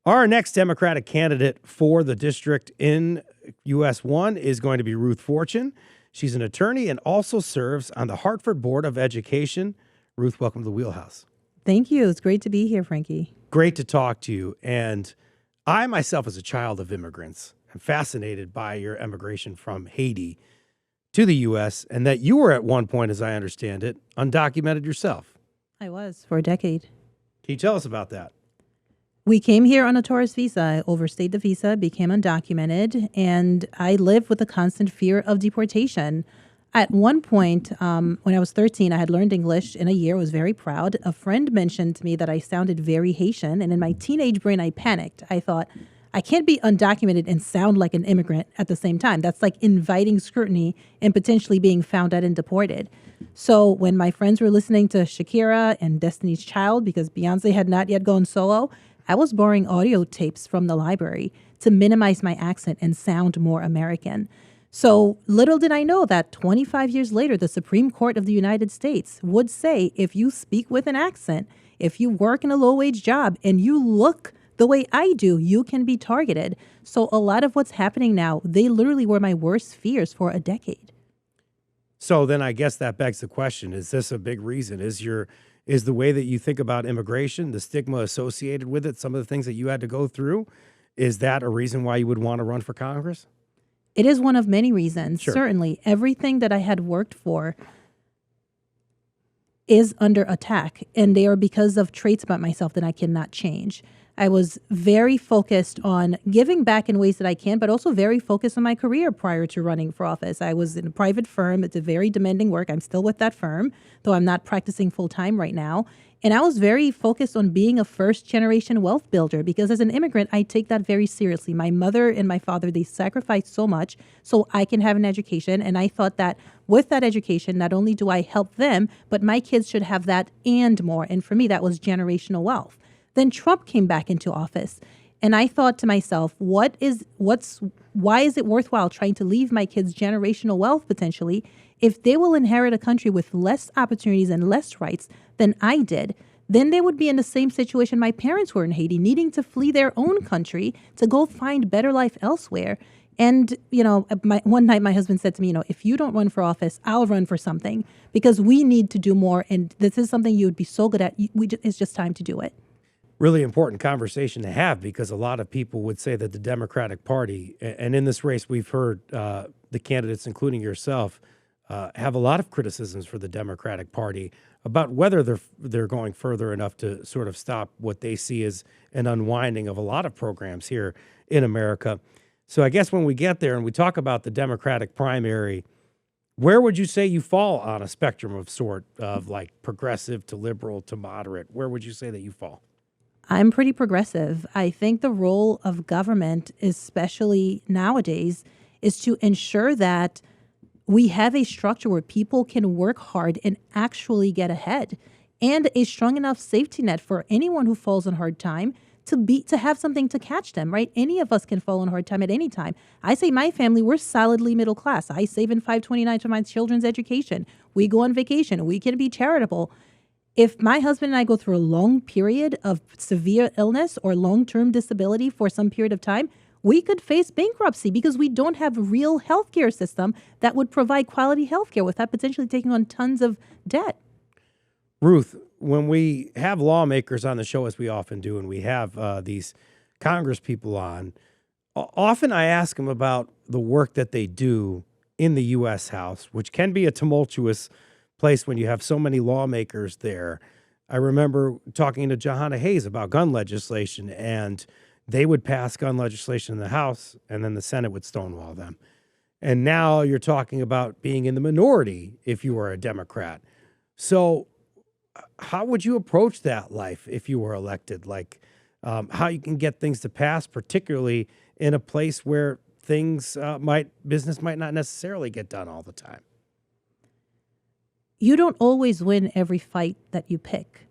Our next Democratic candidate for the district in US 1 is going to be Ruth Fortune. She's an attorney and also serves on the Hartford Board of Education. Ruth, welcome to the Wheelhouse. Thank you. It's great to be here, Frankie. Great to talk to you. And I myself, as a child of immigrants, am fascinated by your emigration from Haiti to the U.S. and that you were at one point, as I understand it, undocumented yourself. I was for a decade. Can you tell us about that? We came here on a tourist visa. I overstayed the visa, became undocumented, and I lived with a constant fear of deportation. At one point, when I was 13, I had learned English in a year. I was very proud. A friend mentioned to me that I sounded very Haitian, and in my teenage brain, I panicked. I thought, I can't be undocumented and sound like an immigrant at the same time. That's like inviting scrutiny and potentially being found out and deported. So when my friends were listening to Shakira and Destiny's Child, because Beyonce had not yet gone solo, I was borrowing audio tapes from the library to minimize my accent and sound more American. So little did I know that 25 years later, the Supreme Court of the United States would say, if you speak with an accent, if you work in a low-wage job and you look the way I do, you can be targeted. So a lot of what's happening now, they literally were my worst fears for a decade. So then I guess that begs the question, is this a big reason? Is the way that you think about immigration, the stigma associated with it, some of the things that you had to go through, is that a reason why you would want to run for Congress? It is one of many reasons. Sure. Certainly, everything that I had worked for is under attack, and they are because of traits about myself that I cannot change. I was very focused on giving back in ways that I can, but also very focused on my career prior to running for office. I was in a private firm. It's a very demanding work. I'm still with that firm, though I'm not practicing full time right now. And I was very focused on being a first generation wealth builder because as an immigrant, I take that very seriously. My mother and my father, they sacrificed so much so I can have an education. And I thought that with that education, not only do I help them, but my kids should have that and more. And for me, that was generational wealth. Then Trump came back into office. And I thought to myself, why is it worthwhile trying to leave my kids generational wealth potentially if they will inherit a country with less opportunities and less rights than I did? Then they would be in the same situation my parents were in Haiti, needing to flee their own country to go find better life elsewhere. And, one night my husband said to me, if you don't run for office, I'll run for something because we need to do more. And this is something you would be so good at. It's just time to do it. Really important conversation to have because a lot of people would say that the Democratic Party, and in this race we've heard the candidates, including yourself, have a lot of criticisms for the Democratic Party about whether they're going further enough to sort of stop what they see as an unwinding of a lot of programs here in America. So I guess when we get there and we talk about the Democratic primary, where would you say you fall on a spectrum of like progressive to liberal to moderate? Where would you say that you fall? I'm pretty progressive. I think the role of government, especially nowadays, is to ensure that we have a structure where people can work hard and actually get ahead, and a strong enough safety net for anyone who falls on hard time to have something to catch them, right? Any of us can fall on hard time at any time. I say my family, we're solidly middle class. I save in 529 for my children's education. We go on vacation. We can be charitable. If my husband and I go through a long period of severe illness or long-term disability for some period of time, we could face bankruptcy because we don't have a real healthcare system that would provide quality healthcare without potentially taking on tons of debt. Ruth, when we have lawmakers on the show, as we often do, and we have these Congress people on, often I ask them about the work that they do in the U.S. House, which can be a tumultuous place when you have so many lawmakers there. I remember talking to Jahana Hayes about gun legislation, and they would pass gun legislation in the House, and then the Senate would stonewall them. And now you're talking about being in the minority if you were a Democrat. So how would you approach that life if you were elected? Like how you can get things to pass, particularly in a place where business might not necessarily get done all the time? You don't always win every fight that you pick.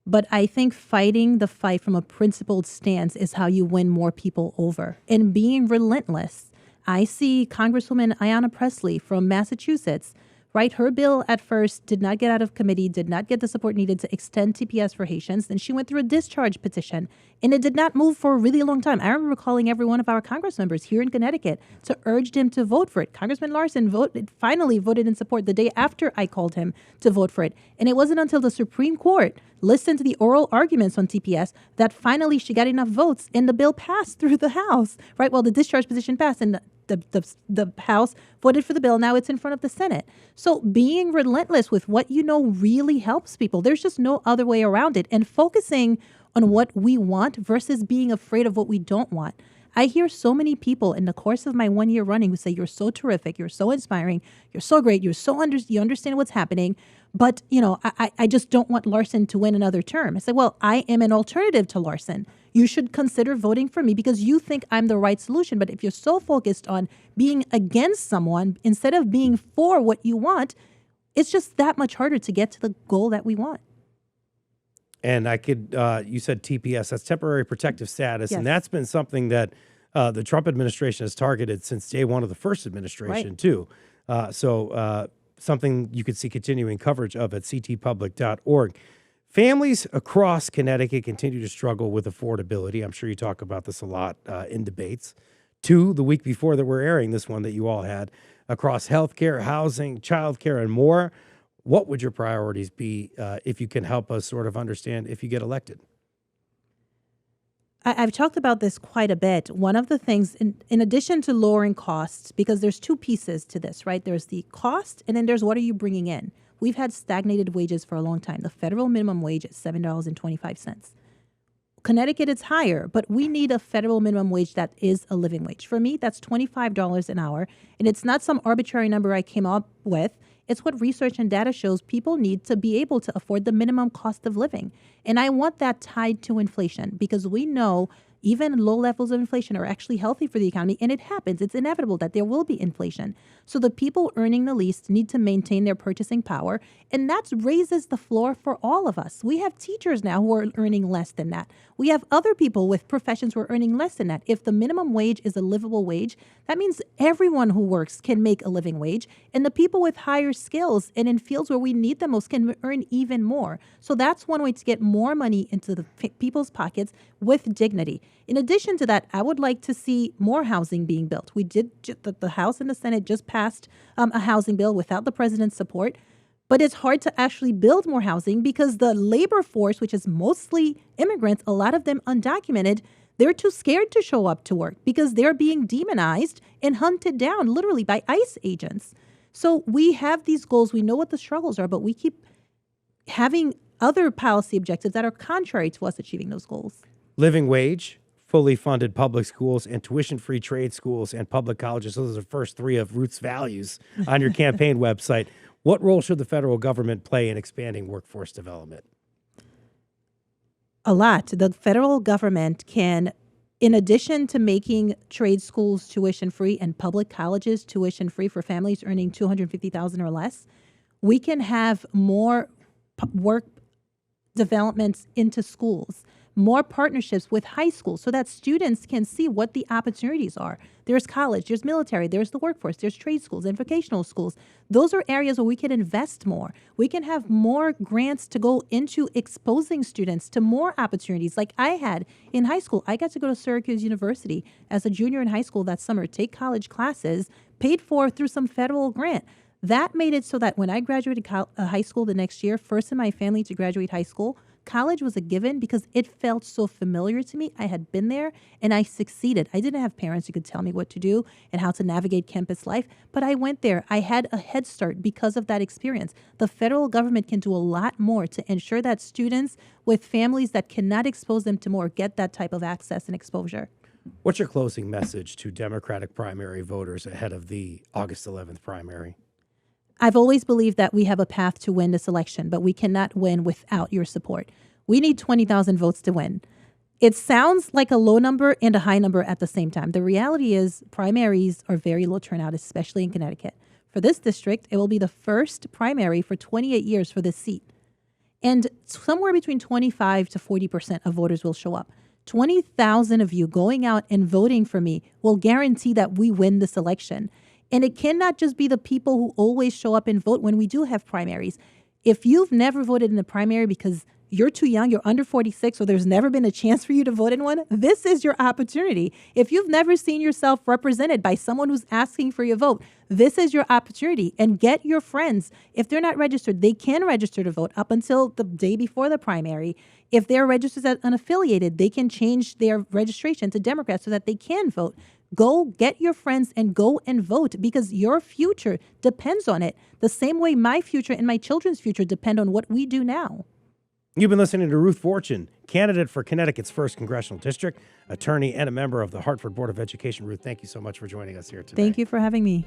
But I think fighting the fight from a principled stance is how you win more people over. And being relentless. I see Congresswoman Ayanna Pressley from Massachusetts right? Her bill at first did not get out of committee, did not get the support needed to extend TPS for Haitians. Then she went through a discharge petition, and it did not move for a really long time. I remember calling every one of our Congress members here in Connecticut to urge him to vote for it. Congressman Larson finally voted in support the day after I called him to vote for it. And it wasn't until the Supreme Court listened to the oral arguments on TPS that finally she got enough votes and the bill passed through the House, right? Well, the discharge petition passed and the House voted for the bill. Now it's in front of the Senate. So being relentless with what you know really helps people. There's just no other way around it. And focusing on what we want versus being afraid of what we don't want. I hear so many people in the course of my 1 year running who say, you're so terrific, you're so inspiring, you're so great, you understand what's happening, but I just don't want Larson to win another term. I say, well, I am an alternative to Larson. You should consider voting for me because you think I'm the right solution. But if you're so focused on being against someone instead of being for what you want, it's just that much harder to get to the goal that we want. And I could, you said TPS, that's temporary protective status. Yes. And that's been something that the Trump administration has targeted since day one of the first administration, Right. too. So something you could see continuing coverage of at ctpublic.org. Families across Connecticut continue to struggle with affordability. I'm sure you talk about this a lot in debates. 2, the week before that we're airing this one that you all had, across healthcare, housing, childcare, and more. What would your priorities be if you can help us sort of understand if you get elected? I've talked about this quite a bit. One of the things, in addition to lowering costs, because there's two pieces to this, right? There's the cost, and then there's what are you bringing in? We've had stagnated wages for a long time. The federal minimum wage is $7.25. Connecticut, it's higher, but we need a federal minimum wage that is a living wage. For me, that's $25 an hour, and it's not some arbitrary number I came up with. It's what research and data shows people need to be able to afford the minimum cost of living. And I want that tied to inflation because we know even low levels of inflation are actually healthy for the economy. And it happens. It's inevitable that there will be inflation. So the people earning the least need to maintain their purchasing power. And that raises the floor for all of us. We have teachers now who are earning less than that. We have other people with professions who are earning less than that. If the minimum wage is a livable wage, that means everyone who works can make a living wage. And the people with higher skills and in fields where we need them most can earn even more. So that's one way to get more money into the people's pockets with dignity. In addition to that, I would like to see more housing being built. We did, the House and the Senate just passed a housing bill without the president's support. But it's hard to actually build more housing because the labor force, which is mostly immigrants, a lot of them undocumented, they're too scared to show up to work because they're being demonized and hunted down literally by ICE agents. So we have these goals. We know what the struggles are, but we keep having other policy objectives that are contrary to us achieving those goals. Living wage, fully funded public schools, and tuition-free trade schools and public colleges. Those are the first 3 of Ruth's values on your campaign website. What role should the federal government play in expanding workforce development? A lot. The federal government can, in addition to making trade schools tuition-free and public colleges tuition-free for families earning $250,000 or less, we can have more work developments into schools, more partnerships with high schools so that students can see what the opportunities are. There's college, there's military, there's the workforce, there's trade schools and vocational schools. Those are areas where we can invest more. We can have more grants to go into exposing students to more opportunities like I had in high school. I got to go to Syracuse University as a junior in high school that summer, take college classes paid for through some federal grant. That made it so that when I graduated high school the next year, first in my family to graduate high school, college was a given because it felt so familiar to me. I had been there and I succeeded. I didn't have parents who could tell me what to do and how to navigate campus life, but I went there. I had a head start because of that experience. The federal government can do a lot more to ensure that students with families that cannot expose them to more get that type of access and exposure. What's your closing message to Democratic primary voters ahead of the August 11th primary? I've always believed that we have a path to win this election, but we cannot win without your support. We need 20,000 votes to win. It sounds like a low number and a high number at the same time. The reality is primaries are very low turnout, especially in Connecticut. For this district, it will be the first primary for 28 years for this seat. And somewhere between 25 to 40% of voters will show up. 20,000 of you going out and voting for me will guarantee that we win this election. And it cannot just be the people who always show up and vote when we do have primaries. If you've never voted in the primary because you're too young, you're under 46, or there's never been a chance for you to vote in one, this is your opportunity. If you've never seen yourself represented by someone who's asking for your vote, this is your opportunity. And get your friends. If they're not registered, they can register to vote up until the day before the primary. If they're registered as unaffiliated, they can change their registration to Democrat so that they can vote. Go get your friends and go and vote, because your future depends on it. The same way my future and my children's future depend on what we do now. You've been listening to Ruth Fortune, candidate for Connecticut's 1st Congressional District, attorney and a member of the Hartford Board of Education. Ruth, thank you so much for joining us here today. Thank you for having me.